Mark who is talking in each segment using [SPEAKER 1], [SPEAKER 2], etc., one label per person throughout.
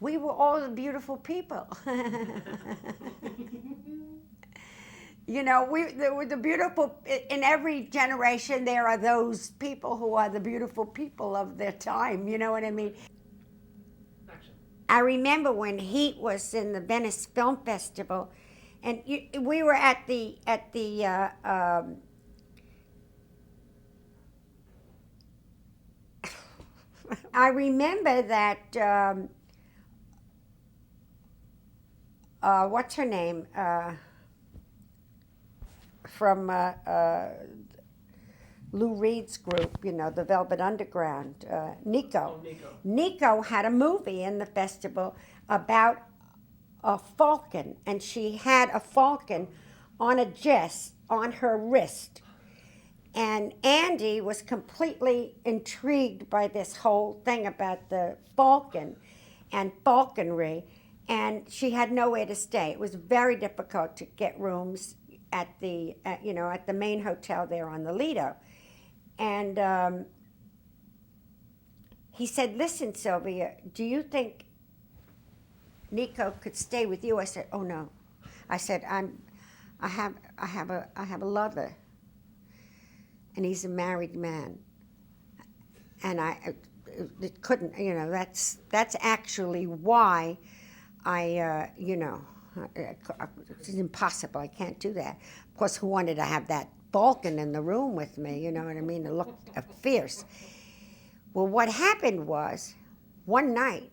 [SPEAKER 1] We were all the beautiful people. You know, there were the beautiful, in every generation there are those people who are the beautiful people of their time, you know what I mean?
[SPEAKER 2] Action.
[SPEAKER 1] I remember when Heat was in the Venice Film Festival, and we were at the I remember that what's her name from Lou Reed's group, you know, the Velvet Underground, Nico.
[SPEAKER 2] Oh, Nico.
[SPEAKER 1] Nico had a movie in the festival about a falcon, and she had a falcon on a dress on her wrist. And Andy was completely intrigued by this whole thing about the falcon and falconry, and she had nowhere to stay. It was very difficult to get rooms at the, at the main hotel there on the Lido. And he said, "Listen, Sylvia, do you think Nico could stay with you?" I said, "Oh no." I said, I have a lover, and he's a married man, and it couldn't, that's actually why it's impossible. I can't do that. Of course, who wanted to have that Balkan in the room with me? You know what I mean? It looked fierce. Well, what happened was one night.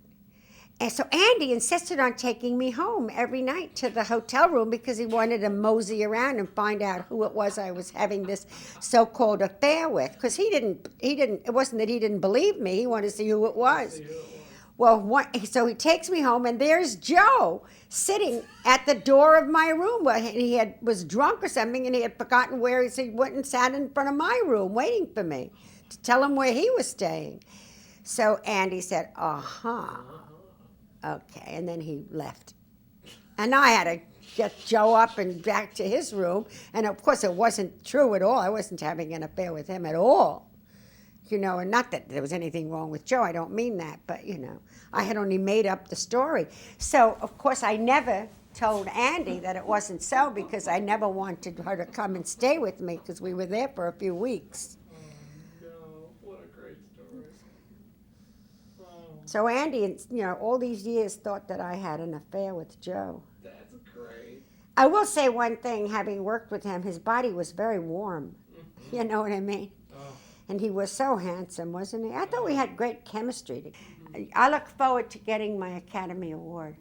[SPEAKER 1] And so Andy insisted on taking me home every night to the hotel room because he wanted to mosey around and find out who it was I was having this so-called affair with. Because it wasn't that he didn't believe me, he wanted to see who it was. Well, so he takes me home, and there's Joe sitting at the door of my room. Well, was drunk or something, and he had forgotten where he went and sat in front of my room waiting for me to tell him where he was staying. So Andy said, "Uh-huh. Okay," and then he left. And I had to get Joe up and back to his room. And of course, it wasn't true at all. I wasn't having an affair with him at all. And not that there was anything wrong with Joe. I don't mean that. But, I had only made up the story. So, of course, I never told Andy that it wasn't so because I never wanted her to come and stay with me because we were there for a few weeks.
[SPEAKER 2] No, what a great story.
[SPEAKER 1] So Andy, all these years thought that I had an affair with Joe.
[SPEAKER 2] That's great.
[SPEAKER 1] I will say one thing, having worked with him, his body was very warm. Mm-hmm. You know what I mean?
[SPEAKER 2] Oh.
[SPEAKER 1] And he was so handsome, wasn't he? I thought we had great chemistry. I look forward to getting my Academy Award.